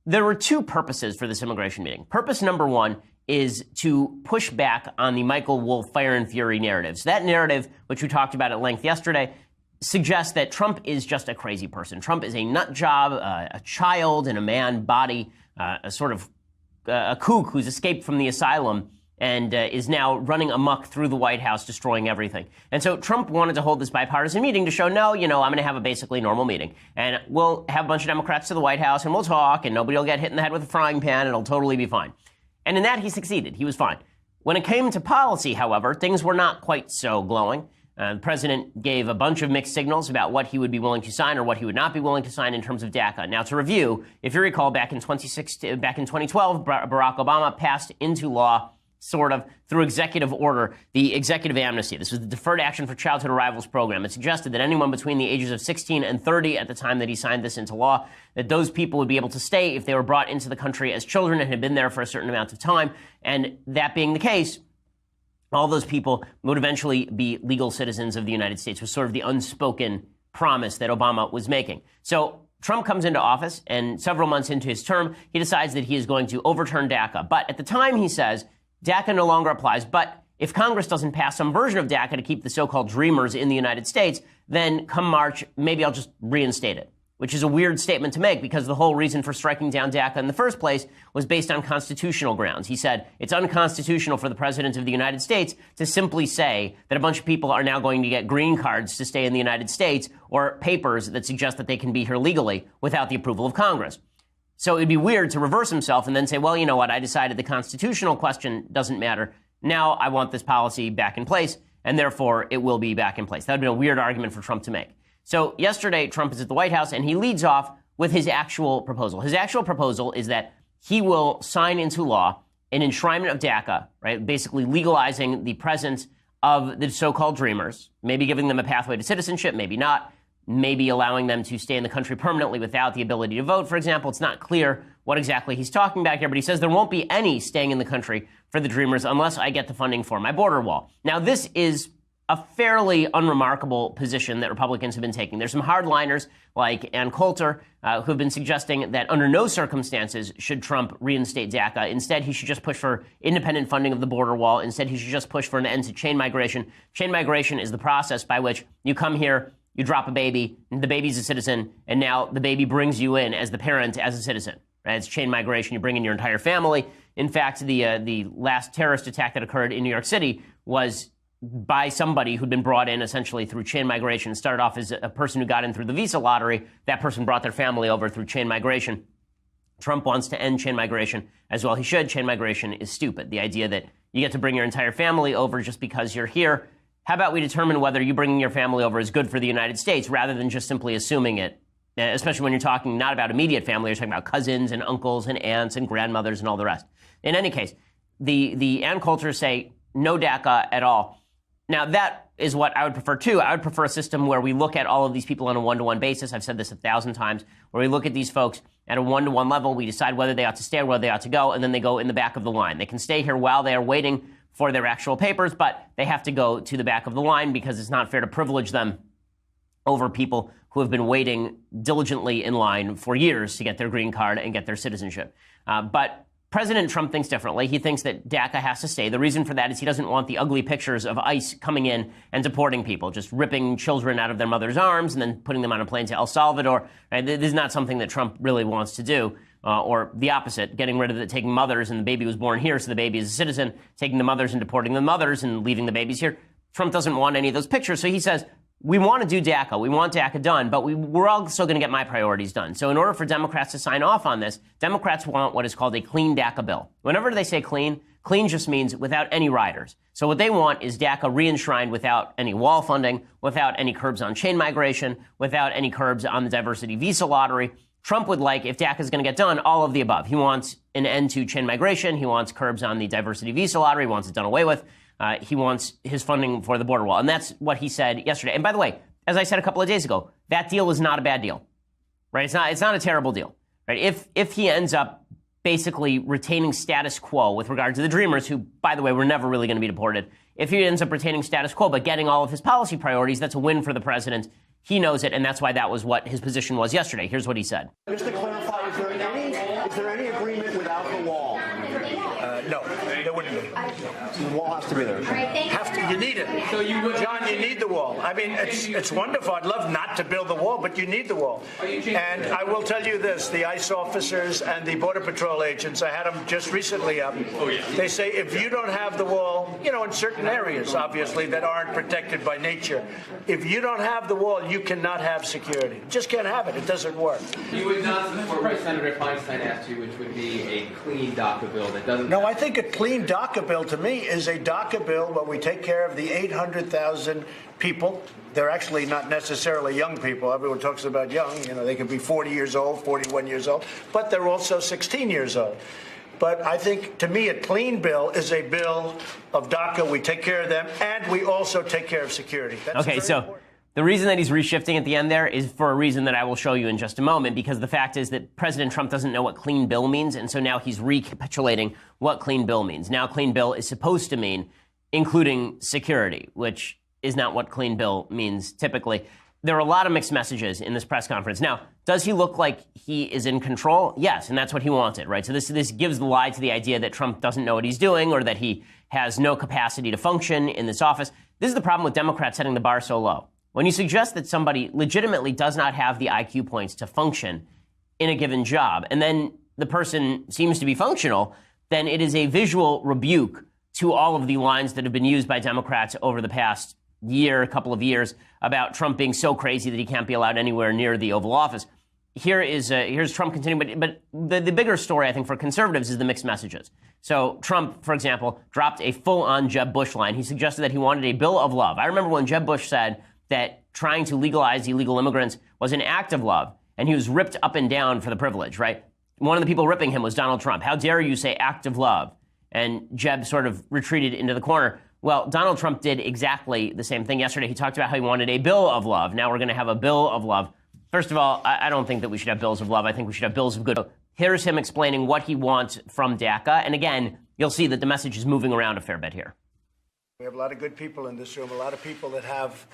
There were two purposes for this immigration meeting. Purpose number one is to push back on the Michael Wolff fire and fury narrative. So that narrative, which we talked about at length yesterday, suggests that Trump is just a crazy person. Trump is a nut job, a child in a man body, a sort of a kook who's escaped from the asylum and is now running amok through the White House, destroying everything. And so Trump wanted to hold this bipartisan meeting to show, no, I'm going to have a basically normal meeting. And we'll have a bunch of Democrats to the White House, and we'll talk, and nobody will get hit in the head with a frying pan, and it'll totally be fine. And in that, he succeeded. He was fine. When it came to policy, however, things were not quite so glowing. The president gave a bunch of mixed signals about what he would be willing to sign or what he would not be willing to sign in terms of DACA. Now, to review, if you recall, back in 2012, Barack Obama passed into law, sort of, through executive order, the executive amnesty. This was the Deferred Action for Childhood Arrivals program. It suggested that anyone between the ages of 16 and 30 at the time that he signed this into law, that those people would be able to stay if they were brought into the country as children and had been there for a certain amount of time. And that being the case, all those people would eventually be legal citizens of the United States, was sort of the unspoken promise that Obama was making. So Trump comes into office, and several months into his term, he decides that he is going to overturn DACA. But at the time, he says, DACA no longer applies, but if Congress doesn't pass some version of DACA to keep the so-called dreamers in the United States, then come March, maybe I'll just reinstate it, which is a weird statement to make because the whole reason for striking down DACA in the first place was based on constitutional grounds. He said it's unconstitutional for the president of the United States to simply say that a bunch of people are now going to get green cards to stay in the United States or papers that suggest that they can be here legally without the approval of Congress. So it'd be weird to reverse himself and then say, well, you know what, I decided the constitutional question doesn't matter. Now I want this policy back in place, and therefore it will be back in place. That would be a weird argument for Trump to make. So yesterday, Trump is at the White House, and he leads off with his actual proposal. His actual proposal is that he will sign into law an enshrinement of DACA, right? Basically legalizing the presence of the so-called dreamers, maybe giving them a pathway to citizenship, maybe not, maybe allowing them to stay in the country permanently without the ability to vote, for example. It's not clear what exactly he's talking about here, but he says there won't be any staying in the country for the dreamers unless I get the funding for my border wall. Now, this is a fairly unremarkable position that Republicans have been taking. There's some hardliners like Ann Coulter who have been suggesting that under no circumstances should Trump reinstate DACA. Instead, he should just push for independent funding of the border wall. Instead, he should just push for an end to chain migration. Chain migration is the process by which you come here, you drop a baby, the baby's a citizen, and now the baby brings you in as the parent, as a citizen. Right? It's chain migration. You bring in your entire family. In fact, the last terrorist attack that occurred in New York City was by somebody who'd been brought in essentially through chain migration. It started off as a person who got in through the visa lottery. That person brought their family over through chain migration. Trump wants to end chain migration as well. He should. Chain migration is stupid. The idea that you get to bring your entire family over just because you're here. How about we determine whether you bringing your family over is good for the United States rather than just simply assuming it, especially when you're talking not about immediate family, you're talking about cousins and uncles and aunts and grandmothers and all the rest. In any case, the Ann Coulters say no DACA at all. Now, that is what I would prefer, too. I would prefer a system where we look at all of these people on a one-to-one basis. I've said this 1,000 times, where we look at these folks at a one-to-one level. We decide whether they ought to stay or whether they ought to go, and then they go in the back of the line. They can stay here while they are waiting for their actual papers, but they have to go to the back of the line because it's not fair to privilege them over people who have been waiting diligently in line for years to get their green card and get their citizenship. But President Trump thinks differently. He thinks that DACA has to stay. The reason for that is he doesn't want the ugly pictures of ICE coming in and deporting people, just ripping children out of their mother's arms and then putting them on a plane to El Salvador. Right? This is not something that Trump really wants to do. Or the opposite, getting rid of it, taking mothers and the baby was born here, so the baby is a citizen, taking the mothers and deporting the mothers and leaving the babies here. Trump doesn't want any of those pictures, so he says, we want to do DACA, we want DACA done, but we're also going to get my priorities done. So in order for Democrats to sign off on this, Democrats want what is called a clean DACA bill. Whenever they say clean, clean just means without any riders. So what they want is DACA re-enshrined without any wall funding, without any curbs on chain migration, without any curbs on the diversity visa lottery. Trump would like, if DACA is going to get done, all of the above. He wants an end to chain migration. He wants curbs on the diversity visa lottery. He wants it done away with. He wants his funding for the border wall. And that's what he said yesterday. And by the way, as I said a couple of days ago, that deal is not a bad deal, right? It's not a terrible deal, right? If he ends up basically retaining status quo with regard to the dreamers, who, by the way, were never really going to be deported, if he ends up retaining status quo but getting all of his policy priorities, that's a win for the president. He knows it, and that's why that was what his position was yesterday. Here's what he said. Just to clarify, is there any Is there any agreement without the wall? No, there wouldn't be. The wall has to be there. You need it. So John, you need the wall. I mean, it's wonderful. I'd love not to build the wall, but you need the wall. And I will tell you this, the ICE officers and the Border Patrol agents, I had them just recently up. They say if you don't have the wall, you know, in certain areas, obviously, that aren't protected by nature, if you don't have the wall, you cannot have security. Just can't have it. It doesn't work. You would not support what Senator Feinstein asked you, which would be a clean DACA bill that doesn't... No, I think a clean DACA bill, to me, is a DACA bill where we take care of the 800,000 people. They're actually not necessarily young people. Everyone talks about young. You know, they could be 40 years old, 41 years old, but they're also 16 years old. But I think, to me, a clean bill is a bill of DACA. We take care of them, and we also take care of security. That's okay, so important. The reason that he's reshifting at the end there is for a reason that I will show you in just a moment, because the fact is that President Trump doesn't know what clean bill means, and so now he's recapitulating what clean bill means. Now clean bill is supposed to mean including security, which is not what clean bill means typically. There are a lot of mixed messages in this press conference. Now, does he look like he is in control? Yes, and that's what he wanted, right? So this gives the lie to the idea that Trump doesn't know what he's doing or that he has no capacity to function in this office. This is the problem with Democrats setting the bar so low. When you suggest that somebody legitimately does not have the IQ points to function in a given job, and then the person seems to be functional, then it is a visual rebuke to all of the lines that have been used by Democrats over the past year, couple of years, about Trump being so crazy that he can't be allowed anywhere near the Oval Office. Here's Trump continuing, but the bigger story, I think, for conservatives is the mixed messages. So Trump, for example, dropped a full-on Jeb Bush line. He suggested that he wanted a bill of love. I remember when Jeb Bush said that trying to legalize illegal immigrants was an act of love, and he was ripped up and down for the privilege, right? One of the people ripping him was Donald Trump. How dare you say act of love? And Jeb sort of retreated into the corner. Well, Donald Trump did exactly the same thing yesterday. He talked about how he wanted a bill of love. Now we're going to have a bill of love. First of all, I don't think that we should have bills of love. I think we should have bills of good. Here's him explaining what he wants from DACA. And again, you'll see that the message is moving around a fair bit here. We have a lot of good people in this room, a lot of people that have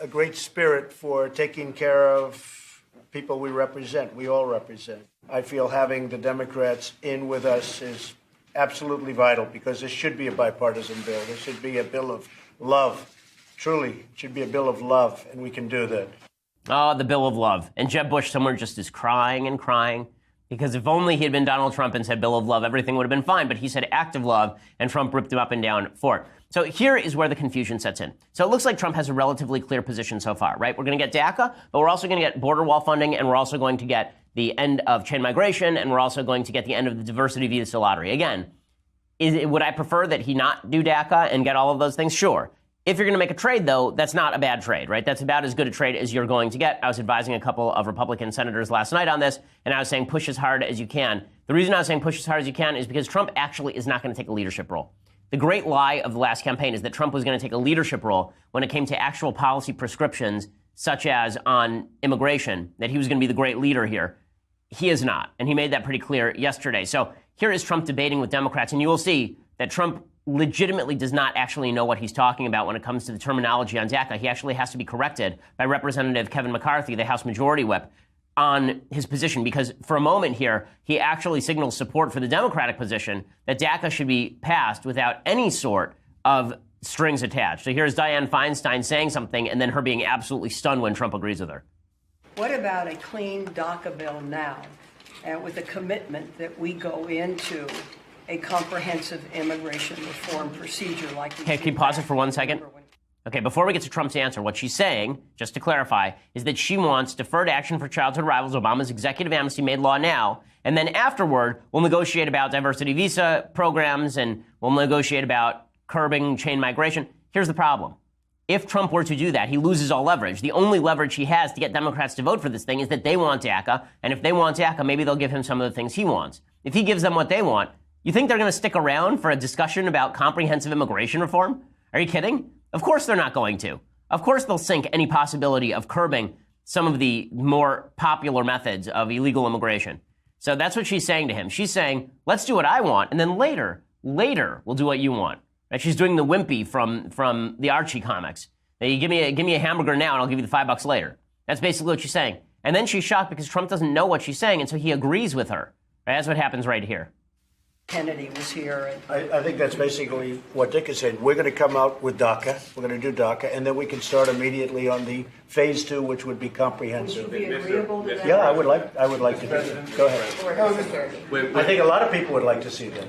a great spirit for taking care of people we represent, we all represent. I feel having the Democrats in with us is absolutely vital because this should be a bipartisan bill. This should be a bill of love. Truly, it should be a bill of love, and we can do that. Oh, the bill of love. And Jeb Bush somewhere just is crying and crying because if only he had been Donald Trump and said bill of love, everything would have been fine. But he said act of love, and Trump ripped him up and down for it. So here is where the confusion sets in. So it looks like Trump has a relatively clear position so far, right? We're going to get DACA, but we're also going to get border wall funding, and we're also going to get the end of chain migration, and we're also going to get the end of the diversity visa lottery. Again, would I prefer that he not do DACA and get all of those things? Sure. If you're going to make a trade, though, that's not a bad trade, right? That's about as good a trade as you're going to get. I was advising a couple of Republican senators last night on this, and I was saying push as hard as you can. The reason I was saying push as hard as you can is because Trump actually is not going to take a leadership role. The great lie of the last campaign is that Trump was going to take a leadership role when it came to actual policy prescriptions, such as on immigration, that he was going to be the great leader here. He is not, and he made that pretty clear yesterday. So here is Trump debating with Democrats, and you will see that Trump legitimately does not actually know what he's talking about when it comes to the terminology on DACA. He actually has to be corrected by Representative Kevin McCarthy, the House Majority Whip, on his position, because for a moment here, he actually signals support for the Democratic position that DACA should be passed without any sort of strings attached. So here's Dianne Feinstein saying something and then her being absolutely stunned when Trump agrees with her. What about a clean DACA bill now, and with a commitment that we go into a comprehensive immigration reform procedure like we Okay, can you pause it for 1 second? Okay, before we get to Trump's answer, what she's saying, just to clarify, is that she wants deferred action for childhood arrivals, Obama's executive amnesty made law now, and then afterward, we'll negotiate about diversity visa programs and we'll negotiate about curbing chain migration. Here's the problem. If Trump were to do that, he loses all leverage. The only leverage he has to get Democrats to vote for this thing is that they want DACA, and if they want DACA, maybe they'll give him some of the things he wants. If he gives them what they want, you think they're going to stick around for a discussion about comprehensive immigration reform? Are you kidding? Of course they're not going to. Of course they'll sink any possibility of curbing some of the more popular methods of illegal immigration. So that's what she's saying to him. She's saying, let's do what I want, and then later we'll do what you want. Right? She's doing the wimpy from the Archie comics. Now, you give me a hamburger now, and I'll give you the $5 later. That's basically what she's saying. And then she's shocked because Trump doesn't know what she's saying, and so he agrees with her. Right? That's what happens right here. Kennedy was here. And I think that's basically what Dick is saying. We're going to come out with DACA. We're going to do DACA, and then we can start immediately on the phase 2, which would be comprehensive. would you be agreeable to that? Yeah, I would like to do that. Go ahead. I think a lot of people would like to see that.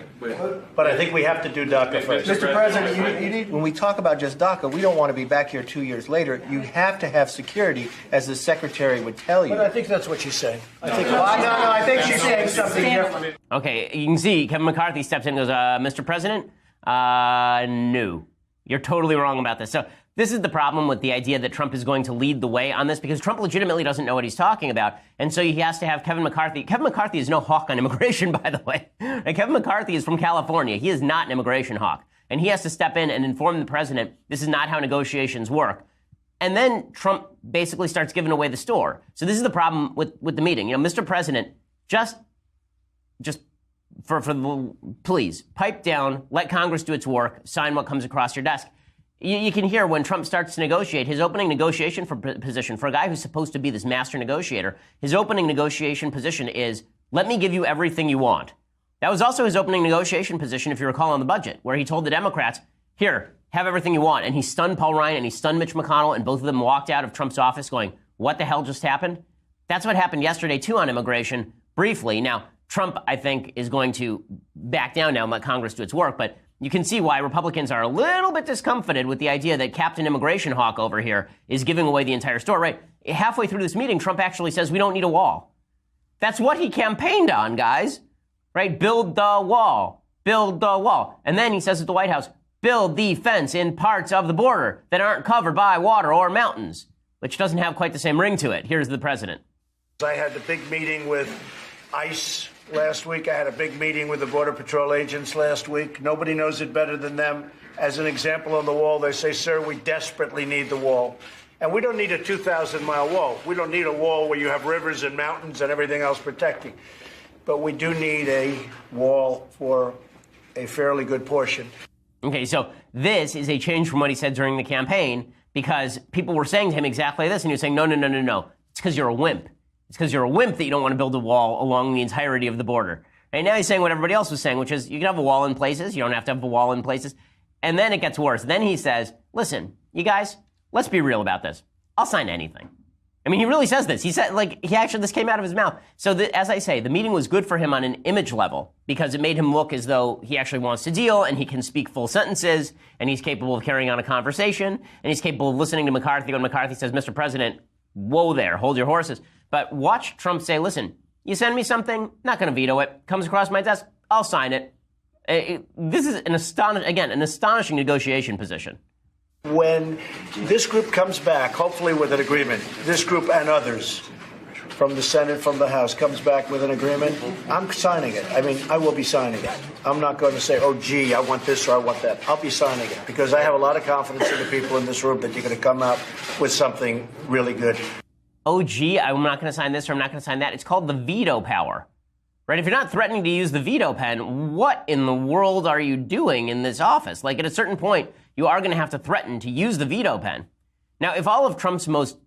But I think we have to do DACA first. Mr. President, you need, when we talk about just DACA, we don't want to be back here 2 years later. You have to have security, as the Secretary would tell you. But I think that's what she's saying. I think she's saying something different. Okay, you can see Kevin McCarthy steps in and goes, Mr. President, no. You're totally wrong about this. So this is the problem with the idea that Trump is going to lead the way on this, because Trump legitimately doesn't know what he's talking about. And so he has to have Kevin McCarthy. Kevin McCarthy is no hawk on immigration, by the way. And Kevin McCarthy is from California. He is not an immigration hawk. And he has to step in and inform the president this is not how negotiations work. And then Trump basically starts giving away the store. So this is the problem with the meeting. You know, Mr. President, just please pipe down, let Congress do its work, sign what comes across your desk. You can hear when Trump starts to negotiate, his opening negotiation position for a guy who's supposed to be this master negotiator, his opening negotiation position is, let me give you everything you want. That was also his opening negotiation position, if you recall, on the budget, where he told the Democrats, here, have everything you want. And he stunned Paul Ryan and he stunned Mitch McConnell, and both of them walked out of Trump's office going, what the hell just happened? That's what happened yesterday, too, on immigration, briefly. Now, Trump, I think, is going to back down now and let Congress do its work, but you can see why Republicans are a little bit discomfited with the idea that Captain Immigration Hawk over here is giving away the entire store, right? Halfway through this meeting, Trump actually says we don't need a wall. That's what he campaigned on, guys, right? Build the wall, build the wall. And then he says at the White House, build the fence in parts of the border that aren't covered by water or mountains, which doesn't have quite the same ring to it. Here's the president. I had the big meeting with ICE last week. I had a big meeting with the Border Patrol agents last week. Nobody knows it better than them. As an example on the wall, they say, sir, we desperately need the wall. And we don't need a 2,000-mile wall. We don't need a wall where you have rivers and mountains and everything else protecting. But we do need a wall for a fairly good portion. Okay, so this is a change from what he said during the campaign, because people were saying to him exactly this, and he was saying, no. It's because you're a wimp. It's because you're a wimp that you don't want to build a wall along the entirety of the border. And now he's saying what everybody else was saying, which is you can have a wall in places. You don't have to have a wall in places. And then it gets worse. Then he says, listen, you guys, let's be real about this. I'll sign anything. I mean, he really says this. He said, this came out of his mouth. So as I say, the meeting was good for him on an image level, because it made him look as though he actually wants to deal, and he can speak full sentences, and he's capable of carrying on a conversation, and he's capable of listening to McCarthy when McCarthy says, Mr. President, whoa there, hold your horses. But watch Trump say, listen, you send me something, not going to veto it. Comes across my desk, I'll sign it. This is an astonishing negotiation position. When this group comes back, hopefully with an agreement, this group and others from the Senate, from the House, comes back with an agreement, I'm signing it. I mean, I will be signing it. I'm not going to say, oh, gee, I want this or I want that. I'll be signing it, because I have a lot of confidence in the people in this room that you're going to come out with something really good. Oh, gee, I'm not going to sign this or I'm not going to sign that. It's called the veto power, right? If you're not threatening to use the veto pen, what in the world are you doing in this office? Like, at a certain point, you are going to have to threaten to use the veto pen. Now, if all of Trump's most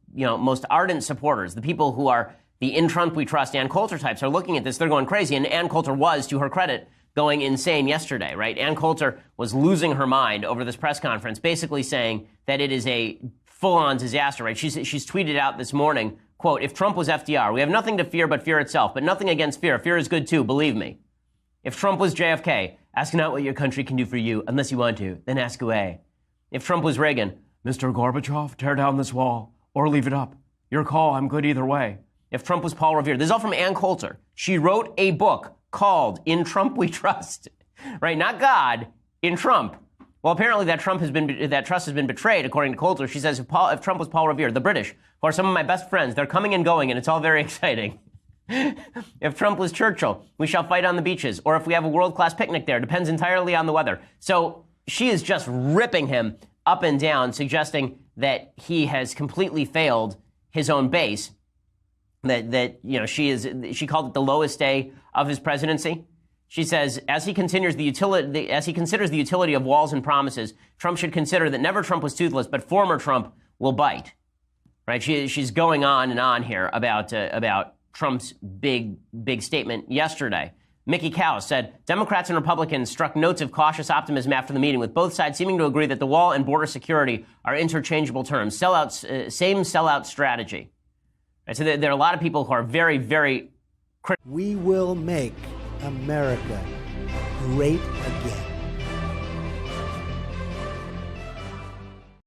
ardent supporters, the people who are the in Trump we trust Ann Coulter types, are looking at this, they're going crazy. And Ann Coulter was, to her credit, going insane yesterday, right? Ann Coulter was losing her mind over this press conference, basically saying that it is a full-on disaster, right? She's tweeted out this morning, quote, if Trump was FDR, we have nothing to fear but fear itself, but nothing against fear. Fear is good too, believe me. If Trump was JFK, ask not what your country can do for you unless you want to, then ask away. If Trump was Reagan, Mr. Gorbachev, tear down this wall or leave it up. Your call, I'm good either way. If Trump was Paul Revere, this is all from Ann Coulter. She wrote a book called In Trump We Trust, right? Not God, in Trump. Well, apparently that trust has been betrayed, according to Coulter. She says, if Trump was Paul Revere, the British, who are some of my best friends, they're coming and going, and it's all very exciting. If Trump was Churchill, we shall fight on the beaches. Or if we have a world-class picnic there, depends entirely on the weather. So she is just ripping him up and down, suggesting that he has completely failed his own base. She called it the lowest day of his presidency. She says, as he considers the utility of walls and promises, Trump should consider that never Trump was toothless, but former Trump will bite. Right? She's going on and on here about Trump's big statement yesterday. Mickey Cow said, Democrats and Republicans struck notes of cautious optimism after the meeting, with both sides seeming to agree that the wall and border security are interchangeable terms. Same sellout strategy. Right, so there are a lot of people who are very, very critical. We will make America great again.